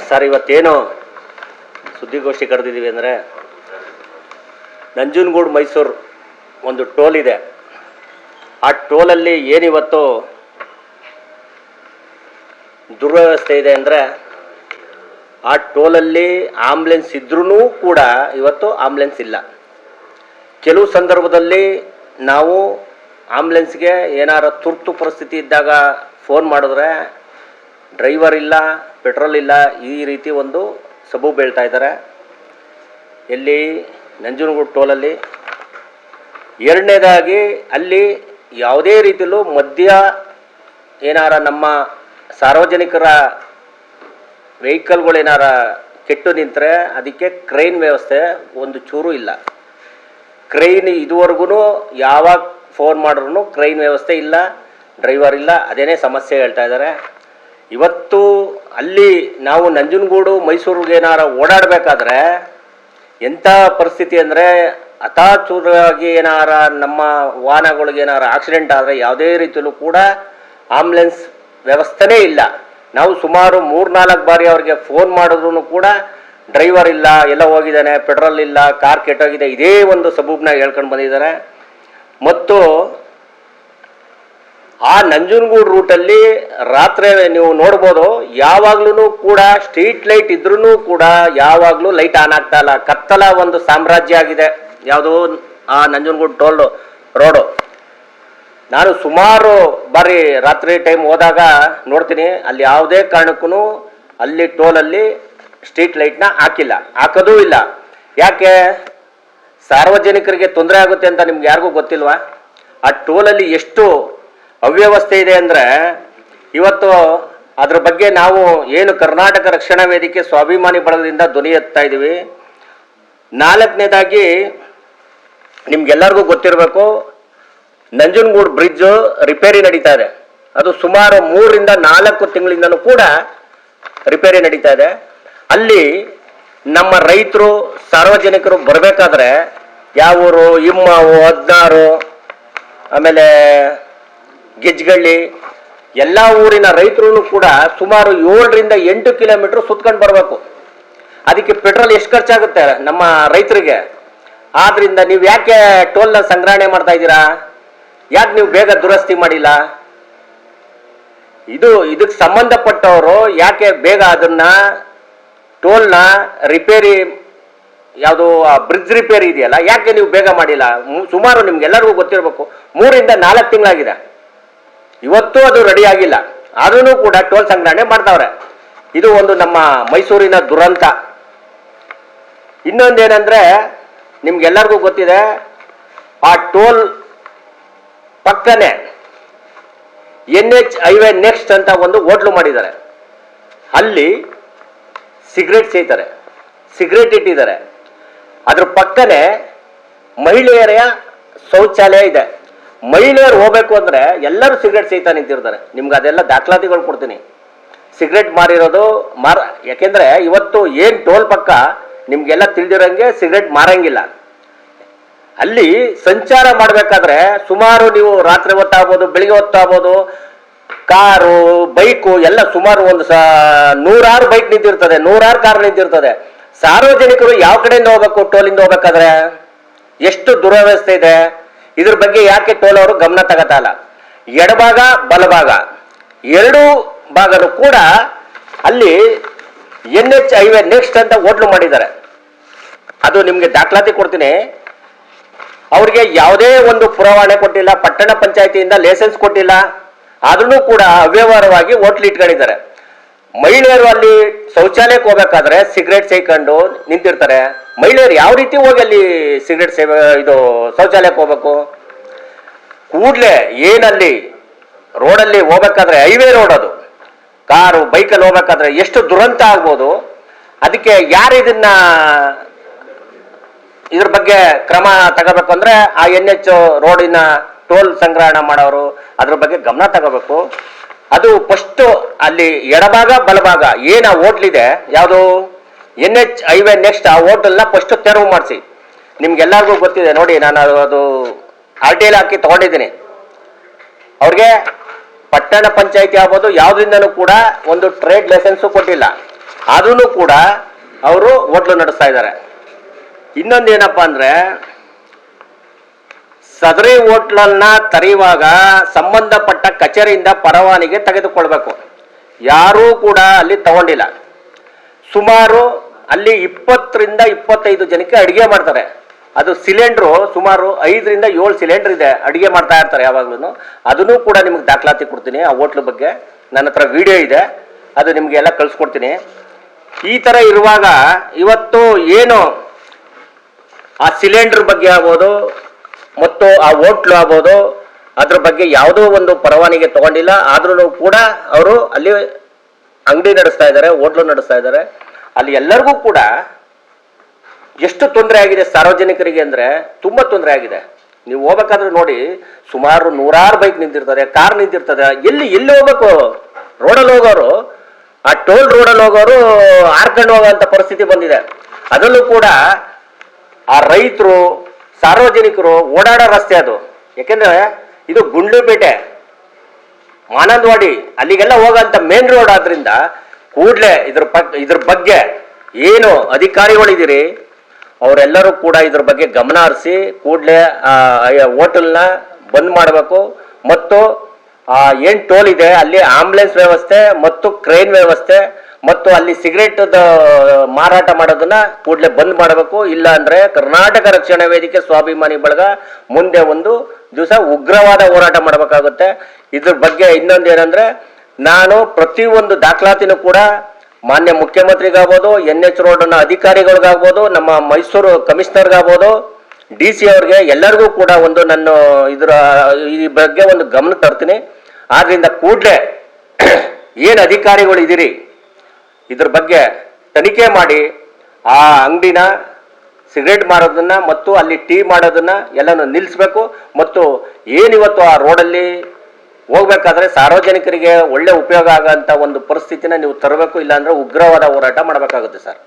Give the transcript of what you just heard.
Sir, ಇವತ್ತೇನು ಸುದ್ದಿಗೋಷ್ಠಿ ಕರೆದಿದ್ದೀವಿ ಅಂದರೆ, ನಂಜನಗೂಡು ಮೈಸೂರು ಒಂದು ಟೋಲ್ ಇದೆ. ಆ ಟೋಲಲ್ಲಿ ಏನಿವತ್ತು ದುರ್ವ್ಯವಸ್ಥೆ ಇದೆ ಅಂದರೆ, ಆ ಟೋಲಲ್ಲಿ ಆಂಬ್ಯುಲೆನ್ಸ್ ಇದ್ರೂ ಕೂಡ ಇವತ್ತು ಆಂಬ್ಯುಲೆನ್ಸ್ ಇಲ್ಲ. ಕೆಲವು ಸಂದರ್ಭದಲ್ಲಿ ನಾವು ಆಂಬ್ಯುಲೆನ್ಸ್ಗೆ ಏನಾರ ತುರ್ತು ಪರಿಸ್ಥಿತಿ ಇದ್ದಾಗ ಫೋನ್ ಮಾಡಿದ್ರೆ ಡ್ರೈವರ್ ಇಲ್ಲ, ಪೆಟ್ರೋಲ್ ಇಲ್ಲ, ಈ ರೀತಿ ಒಂದು ಸಬೂಬು ಹೇಳ್ತಾ ಇದ್ದಾರೆ. ಎಲ್ಲಿ ನಂಜನಗೂಡು ಟೋಲಲ್ಲಿ. ಎರಡನೇದಾಗಿ ಅಲ್ಲಿ ಯಾವುದೇ ರೀತಿಯಲ್ಲೂ ಮಧ್ಯ ಏನಾರ ನಮ್ಮ ಸಾರ್ವಜನಿಕರ ವೆಹಿಕಲ್ಗಳೇನಾರ ಕೆಟ್ಟು ನಿಂತರೆ ಅದಕ್ಕೆ ಕ್ರೈನ್ ವ್ಯವಸ್ಥೆ ಒಂದು ಚೂರು ಇಲ್ಲ. ಕ್ರೈನ್ ಇದುವರೆಗೂ ಯಾವಾಗ ಫೋನ್ ಮಾಡಿದ್ರು ಕ್ರೈನ್ ವ್ಯವಸ್ಥೆ ಇಲ್ಲ, ಡ್ರೈವರ್ ಇಲ್ಲ, ಅದೇನೇ ಸಮಸ್ಯೆ ಹೇಳ್ತಾ ಇದ್ದಾರೆ. ಇವತ್ತು ಅಲ್ಲಿ ನಾವು ನಂಜನಗೂಡು ಮೈಸೂರಿಗೆ ಏನಾರ ಓಡಾಡಬೇಕಾದ್ರೆ ಎಂಥ ಪರಿಸ್ಥಿತಿ ಅಂದರೆ, ಹಠಾತ್ತವಾಗಿ ಏನಾರ ನಮ್ಮ ವಾಹನಗಳಿಗೆ ಏನಾರ ಆಕ್ಸಿಡೆಂಟ್ ಆದರೆ ಯಾವುದೇ ರೀತಿಯಲ್ಲೂ ಕೂಡ ಆಂಬ್ಯುಲೆನ್ಸ್ ವ್ಯವಸ್ಥೆನೇ ಇಲ್ಲ. ನಾವು ಸುಮಾರು 3-4 ಬಾರಿ ಅವ್ರಿಗೆ ಫೋನ್ ಮಾಡಿದ್ರು ಕೂಡ ಡ್ರೈವರ್ ಇಲ್ಲ, ಎಲ್ಲ ಹೋಗಿದ್ದಾನೆ, ಪೆಟ್ರೋಲ್ ಇಲ್ಲ, ಕಾರ್ ಕೆಟ್ಟೋಗಿದೆ, ಇದೇ ಒಂದು ಸಬೂಬನ್ನ ಹೇಳ್ಕೊಂಡು ಬಂದಿದ್ದಾರೆ. ಮತ್ತು ಆ ನಂಜನಗೂಡು ರೂಟಲ್ಲಿ ರಾತ್ರಿ ನೀವು ನೋಡ್ಬೋದು, ಯಾವಾಗ್ಲೂ ಕೂಡ ಸ್ಟ್ರೀಟ್ ಲೈಟ್ ಇದ್ರೂ ಕೂಡ ಯಾವಾಗಲೂ ಲೈಟ್ ಆನ್ ಆಗ್ತಾ ಇಲ್ಲ. ಕತ್ತಲ ಒಂದು ಸಾಮ್ರಾಜ್ಯ ಆಗಿದೆ ಯಾವುದು ಆ ನಂಜನಗೂಡು ಟೋಲ್ ರೋಡು. ನಾನು ಸುಮಾರು ಬಾರಿ ರಾತ್ರಿ ಟೈಮ್ ಹೋದಾಗ ನೋಡ್ತೀನಿ, ಅಲ್ಲಿ ಯಾವುದೇ ಕಾರಣಕ್ಕೂ ಅಲ್ಲಿ ಟೋಲಲ್ಲಿ ಸ್ಟ್ರೀಟ್ ಲೈಟ್ನ ಹಾಕೋದೂ ಇಲ್ಲ. ಯಾಕೆ? ಸಾರ್ವಜನಿಕರಿಗೆ ತೊಂದರೆ ಆಗುತ್ತೆ ಅಂತ ನಿಮ್ಗೆ ಯಾರಿಗೂ ಗೊತ್ತಿಲ್ವಾ? ಆ ಟೋಲಲ್ಲಿ ಎಷ್ಟು ಅವ್ಯವಸ್ಥೆ ಇದೆ ಅಂದರೆ, ಇವತ್ತು ಅದ್ರ ಬಗ್ಗೆ ನಾವು ಏನು ಕರ್ನಾಟಕ ರಕ್ಷಣಾ ವೇದಿಕೆ ಸ್ವಾಭಿಮಾನಿ ಬಳಗದಿಂದ ಧ್ವನಿ ಎತ್ತಾ ಇದ್ದೀವಿ. 4ನೇದಾಗಿ ನಿಮ್ಗೆಲ್ಲರಿಗೂ ಗೊತ್ತಿರಬೇಕು, ನಂಜನಗೂಡು ಬ್ರಿಡ್ಜ್ ರಿಪೇರಿ ನಡೀತಾ ಇದೆ. ಅದು ಸುಮಾರು 3-4 ತಿಂಗಳಿಂದನೂ ಕೂಡ ರಿಪೇರಿ ನಡೀತಾ ಇದೆ. ಅಲ್ಲಿ ನಮ್ಮ ರೈತರು ಸಾರ್ವಜನಿಕರು ಬರಬೇಕಾದ್ರೆ ಯಾವ ಊರು, ಇಮ್ಮಾವು, ಹದ್ನಾರು, ಆಮೇಲೆ ಗೆಜ್ಗಳ್ಳಿ, ಎಲ್ಲ ಊರಿನ ರೈತರು ಕೂಡ ಸುಮಾರು 7-8 ಕಿಲೋಮೀಟರ್ ಸುತ್ಕೊಂಡು ಬರಬೇಕು. ಅದಕ್ಕೆ ಪೆಟ್ರೋಲ್ ಎಷ್ಟು ಖರ್ಚಾಗುತ್ತೆ ನಮ್ಮ ರೈತರಿಗೆ? ಆದ್ರಿಂದ ನೀವು ಯಾಕೆ ಟೋಲ್ನ ಸಂಗ್ರಹಣೆ ಮಾಡ್ತಾ ಇದ್ದೀರಾ? ಯಾಕೆ ನೀವು ಬೇಗ ದುರಸ್ತಿ ಮಾಡಿಲ್ಲ? ಇದಕ್ಕೆ ಸಂಬಂಧಪಟ್ಟವರು ಯಾಕೆ ಬೇಗ ಅದನ್ನ ಟೋಲ್ನ ರಿಪೇರಿ, ಯಾವುದು ಬ್ರಿಡ್ಜ್ ರಿಪೇರಿ ಇದೆಯಲ್ಲ, ಯಾಕೆ ನೀವು ಬೇಗ ಮಾಡಿಲ್ಲ? ಸುಮಾರು ನಿಮ್ಗೆಲ್ಲರಿಗೂ ಗೊತ್ತಿರಬೇಕು, 3-4 ತಿಂಗಳಾಗಿದೆ, ಇವತ್ತು ಅದು ರೆಡಿ ಆಗಿಲ್ಲ. ಆದ್ರೂ ಕೂಡ ಟೋಲ್ ಸಂಗ್ರಹಣೆ ಮಾಡ್ತಾವ್ರೆ. ಇದು ಒಂದು ನಮ್ಮ ಮೈಸೂರಿನ ದುರಂತ. ಇನ್ನೊಂದೇನೆಂದ್ರೆ, ನಿಮ್ಗೆಲ್ಲರಿಗೂ ಗೊತ್ತಿದೆ, ಆ ಟೋಲ್ ಪಕ್ಕನೆ NH ಹೈವೇ ನೆಕ್ಸ್ಟ್ ಅಂತ ಒಂದು ಹೋಟ್ಲು ಮಾಡಿದ್ದಾರೆ. ಅಲ್ಲಿ ಸಿಗರೇಟ್ ಸೇಯ್ತಾರೆ, ಸಿಗರೇಟ್ ಇಟ್ಟಿದ್ದಾರೆ. ಅದ್ರ ಪಕ್ಕನೆ ಮಹಿಳೆಯರ ಶೌಚಾಲಯ ಇದೆ. ಮಹಿಳೆಯರು ಹೋಗ್ಬೇಕು ಅಂದ್ರೆ ಎಲ್ಲರೂ ಸಿಗರೇಟ್ ಸೇಯ್ತಾ ನಿಂತಿರ್ತಾರೆ. ನಿಮ್ಗೆ ಅದೆಲ್ಲ ದಾಖಲಾತಿಗಳು ಕೊಡ್ತೀನಿ. ಸಿಗರೇಟ್ ಮಾರಿರೋದು ಯಾಕೆಂದ್ರೆ ಇವತ್ತು ಏನ್ ಟೋಲ್ ಪಕ್ಕ ನಿಮ್ಗೆಲ್ಲ ತಿಳಿದಿರಂಗೆ ಸಿಗರೇಟ್ ಮಾರಂಗಿಲ್ಲ. ಅಲ್ಲಿ ಸಂಚಾರ ಮಾಡಬೇಕಾದ್ರೆ ಸುಮಾರು ನೀವು ರಾತ್ರಿ ಹೊತ್ತಾಗ್ಬೋದು, ಬೆಳಿಗ್ಗೆ ಹೊತ್ತಾಗ್ಬೋದು, ಕಾರು, ಬೈಕು ಎಲ್ಲ ಸುಮಾರು ಒಂದು 100 ಬೈಕ್ ನಿಂತಿರ್ತದೆ, 100 ಕಾರ್ ನಿಂತಿರ್ತದೆ. ಸಾರ್ವಜನಿಕರು ಯಾವ ಕಡೆಯಿಂದ ಹೋಗ್ಬೇಕು? ಟೋಲಿಂದ ಹೋಗ್ಬೇಕಾದ್ರೆ ಎಷ್ಟು ದುರವ್ಯವಸ್ಥೆ ಇದೆ. ಇದ್ರ ಬಗ್ಗೆ ಯಾಕೆ ಟೋಲ್ ಅವರು ಗಮನ ತಗೋತಾ ಇಲ್ಲ? ಎಡಭಾಗ ಬಲಭಾಗ ಎರಡೂ ಭಾಗನೂ ಕೂಡ ಅಲ್ಲಿ NH ಹೈವೇ ನೆಕ್ಸ್ಟ್ ಅಂತ ಹೋಟ್ಲು ಮಾಡಿದ್ದಾರೆ. ಅದು ನಿಮ್ಗೆ ದಾಖಲಾತಿ ಕೊಡ್ತೀನಿ. ಅವ್ರಿಗೆ ಯಾವುದೇ ಒಂದು ಪುರವಾಣೆ ಕೊಟ್ಟಿಲ್ಲ, ಪಟ್ಟಣ ಪಂಚಾಯತಿಯಿಂದ ಲೈಸೆನ್ಸ್ ಕೊಟ್ಟಿಲ್ಲ, ಆದ್ರೂ ಕೂಡ ಅವ್ಯವಹಾರವಾಗಿ ಹೋಟ್ಲು ಇಟ್ಕೊಂಡಿದ್ದಾರೆ. ಮಹಿಳೆಯರು ಅಲ್ಲಿ ಶೌಚಾಲಯಕ್ಕೆ ಹೋಗ್ಬೇಕಾದ್ರೆ ಸಿಗರೇಟ್ ಸೇಯ್ಕೊಂಡು ನಿಂತಿರ್ತಾರೆ. ಮಹಿಳೆಯರು ಯಾವ ರೀತಿ ಹೋಗಿ ಅಲ್ಲಿ ಸಿಗರೇಟ್ ಶೌಚಾಲಯಕ್ಕೆ ಹೋಗ್ಬೇಕು? ಕೂಡ್ಲೆ ಏನಲ್ಲಿ ರೋಡಲ್ಲಿ ಹೋಗ್ಬೇಕಾದ್ರೆ, ಹೈವೇ ರೋಡ್ ಅದು, ಕಾರು ಬೈಕಲ್ಲಿ ಹೋಗ್ಬೇಕಾದ್ರೆ ಎಷ್ಟು ದುರಂತ ಆಗ್ಬೋದು. ಅದಕ್ಕೆ ಯಾರು ಇದ್ರ ಬಗ್ಗೆ ಕ್ರಮ ತಗೋಬೇಕು ಅಂದ್ರೆ ಆ NH ರೋಡಿನ ಟೋಲ್ ಸಂಗ್ರಹಣೆ ಮಾಡೋರು ಅದ್ರ ಬಗ್ಗೆ ಗಮನ ತಗೋಬೇಕು. ಅದು ಫಸ್ಟ್ ಅಲ್ಲಿ ಎಡಭಾಗ ಬಲಭಾಗ ಏನ ಹೋಟ್ಲಿದೆ, ಯಾವುದು NH ಹೈವೇ ನೆಕ್ಸ್ಟ್, ಆ ಹೋಟೆಲ್ನ ಫಸ್ಟ್ ತೆರವು ಮಾಡಿಸಿ. ನಿಮ್ಗೆಲ್ಲರಿಗೂ ಗೊತ್ತಿದೆ ನೋಡಿ, ನಾನು ಅದು RTL ಹಾಕಿ ತಗೊಂಡಿದ್ದೀನಿ. ಅವ್ರಿಗೆ ಪಟ್ಟಣ ಪಂಚಾಯತಿ ಆಗ್ಬೋದು ಯಾವುದರಿಂದನೂ ಕೂಡ ಒಂದು ಟ್ರೇಡ್ ಲೈಸೆನ್ಸು ಕೊಟ್ಟಿಲ್ಲ. ಆದ್ರೂ ಕೂಡ ಅವರು ಹೋಟ್ಲು ನಡೆಸ್ತಾ ಇದ್ದಾರೆ. ಇನ್ನೊಂದೇನಪ್ಪ ಅಂದ್ರೆ, ಸದರಿ ಹೋಟ್ಲನ್ನ ತೆರೆಯುವಾಗ ಸಂಬಂಧಪಟ್ಟ ಕಚೇರಿಯಿಂದ ಪರವಾನಗಿ ತೆಗೆದುಕೊಳ್ಬೇಕು. ಯಾರೂ ಕೂಡ ಅಲ್ಲಿ ತಗೊಂಡಿಲ್ಲ. ಸುಮಾರು ಅಲ್ಲಿ 20ರಿಂದ 25 ಜನಕ್ಕೆ ಅಡಿಗೆ ಮಾಡ್ತಾರೆ. ಅದು ಸಿಲಿಂಡ್ರು ಸುಮಾರು 5ರಿಂದ 7 ಸಿಲಿಂಡರ್ ಇದೆ, ಅಡಿಗೆ ಮಾಡ್ತಾ ಇರ್ತಾರೆ ಯಾವಾಗ್ಲೂ. ಅದನ್ನು ಕೂಡ ನಿಮ್ಗೆ ದಾಖಲಾತಿ ಕೊಡ್ತೀನಿ. ಆ ಹೋಟ್ಲ್ ಬಗ್ಗೆ ನನ್ನ ಹತ್ರ ವಿಡಿಯೋ ಇದೆ, ಅದು ನಿಮ್ಗೆಲ್ಲ ಕಳ್ಸ್ಕೊಡ್ತೀನಿ. ಈ ತರ ಇರುವಾಗ ಇವತ್ತು ಏನು ಆ ಸಿಲಿಂಡರ್ ಬಗ್ಗೆ ಆಗ್ಬೋದು ಮತ್ತು ಆ ಹೋಟ್ಲು ಆಗ್ಬೋದು, ಅದ್ರ ಬಗ್ಗೆ ಯಾವುದೋ ಒಂದು ಪರವಾನಗಿ ತಗೊಂಡಿಲ್ಲ. ಆದ್ರೂ ಕೂಡ ಅವರು ಅಲ್ಲಿ ಅಂಗಡಿ ನಡೆಸ್ತಾ ಇದ್ದಾರೆ, ಹೋಟ್ಲು ನಡೆಸ್ತಾ ಇದ್ದಾರೆ. ಅಲ್ಲಿ ಎಲ್ಲರಿಗೂ ಕೂಡ ಎಷ್ಟು ತೊಂದರೆ ಆಗಿದೆ ಸಾರ್ವಜನಿಕರಿಗೆ ಅಂದ್ರೆ ತುಂಬಾ ತೊಂದರೆ ಆಗಿದೆ. ನೀವು ಹೋಗ್ಬೇಕಾದ್ರೆ ನೋಡಿ, ಸುಮಾರು 100 ಬೈಕ್ ನಿಂತಿರ್ತದೆ, ಕಾರ್ ನಿಂತಿರ್ತದೆ. ಎಲ್ಲಿ ಹೋಗ್ಬೇಕು? ರೋಡಲ್ಲಿ ಹೋಗೋರು, ಆ ಟೋಲ್ ರೋಡಲ್ಲಿ ಹೋಗೋರು ಹಾರ್ಕೊಂಡು ಹೋಗೋಂಥ ಪರಿಸ್ಥಿತಿ ಬಂದಿದೆ. ಅದರಲ್ಲೂ ಕೂಡ ಆ ರೈತರು, ಸಾರ್ವಜನಿಕರು ಓಡಾಡೋ ರಸ್ತೆ ಅದು. ಯಾಕೆಂದ್ರೆ ಇದು ಗುಂಡ್ಲುಪೇಟೆ, ಮಾನಂದವಾಡಿ ಅಲ್ಲಿಗೆಲ್ಲ ಹೋಗೋಂಥ ಮೇನ್ ರೋಡ್ ಆದ್ರಿಂದ ಕೂಡಲೇ ಇದ್ರ ಬಗ್ಗೆ ಏನು ಅಧಿಕಾರಿಗಳಿದ್ದೀರಿ ಅವರೆಲ್ಲರೂ ಕೂಡ ಇದ್ರ ಬಗ್ಗೆ ಗಮನ ಹರಿಸಿ ಕೂಡಲೇ ಹೋಟೆಲ್ನ ಬಂದ್ ಮಾಡಬೇಕು. ಮತ್ತು ಏನು ಟೋಲ್ ಇದೆ ಅಲ್ಲಿ ಆಂಬುಲೆನ್ಸ್ ವ್ಯವಸ್ಥೆ ಮತ್ತು ಕ್ರೇನ್ ವ್ಯವಸ್ಥೆ ಮತ್ತು ಅಲ್ಲಿ ಸಿಗರೇಟ್ ಮಾರಾಟ ಮಾಡೋದನ್ನ ಕೂಡಲೇ ಬಂದ್ ಮಾಡಬೇಕು. ಇಲ್ಲ ಅಂದ್ರೆ ಕರ್ನಾಟಕ ರಕ್ಷಣಾ ವೇದಿಕೆ ಸ್ವಾಭಿಮಾನಿ ಬಳಗ ಮುಂದೆ ಒಂದು ದಿವಸ ಉಗ್ರವಾದ ಹೋರಾಟ ಮಾಡಬೇಕಾಗುತ್ತೆ. ಇದ್ರ ಬಗ್ಗೆ ಇನ್ನೊಂದೇನಂದ್ರೆ, ನಾನು ಪ್ರತಿಯೊಂದು ದಾಖಲಾತಿನೂ ಕೂಡ ಮಾನ್ಯ ಮುಖ್ಯಮಂತ್ರಿಗಾಗ್ಬೋದು, NH ರೋಡ್ನ ಅಧಿಕಾರಿಗಳಿಗಾಗ್ಬೋದು, ನಮ್ಮ ಮೈಸೂರು ಕಮಿಷನರ್ಗಾಗ್ಬೋದು, DC ಅವ್ರಿಗೆ ಎಲ್ಲರಿಗೂ ಕೂಡ ಒಂದು ನನ್ನ ಈ ಬಗ್ಗೆ ಒಂದು ಗಮನ ತರ್ತೀನಿ. ಆದ್ರಿಂದ ಕೂಡಲೇ ಏನು ಅಧಿಕಾರಿಗಳು ಇದ್ದೀರಿ ಇದ್ರ ಬಗ್ಗೆ ತನಿಖೆ ಮಾಡಿ ಆ ಅಂಗಡಿನ ಸಿಗರೇಟ್ ಮಾರೋದನ್ನ ಮತ್ತು ಅಲ್ಲಿ ಟೀ ಮಾಡೋದನ್ನ ಎಲ್ಲನೂ ನಿಲ್ಲಿಸ್ಬೇಕು. ಮತ್ತು ಏನಿವತ್ತು ಆ ರೋಡಲ್ಲಿ ಹೋಗ್ಬೇಕಾದ್ರೆ ಸಾರ್ವಜನಿಕರಿಗೆ ಒಳ್ಳೆ ಉಪಯೋಗ ಆಗೋಂಥ ಒಂದು ಪರಿಸ್ಥಿತಿನ ನೀವು ತರಬೇಕು. ಇಲ್ಲಾಂದ್ರೆ ಉಗ್ರವಾದ ಹೋರಾಟ ಮಾಡಬೇಕಾಗುತ್ತೆ ಸರ್.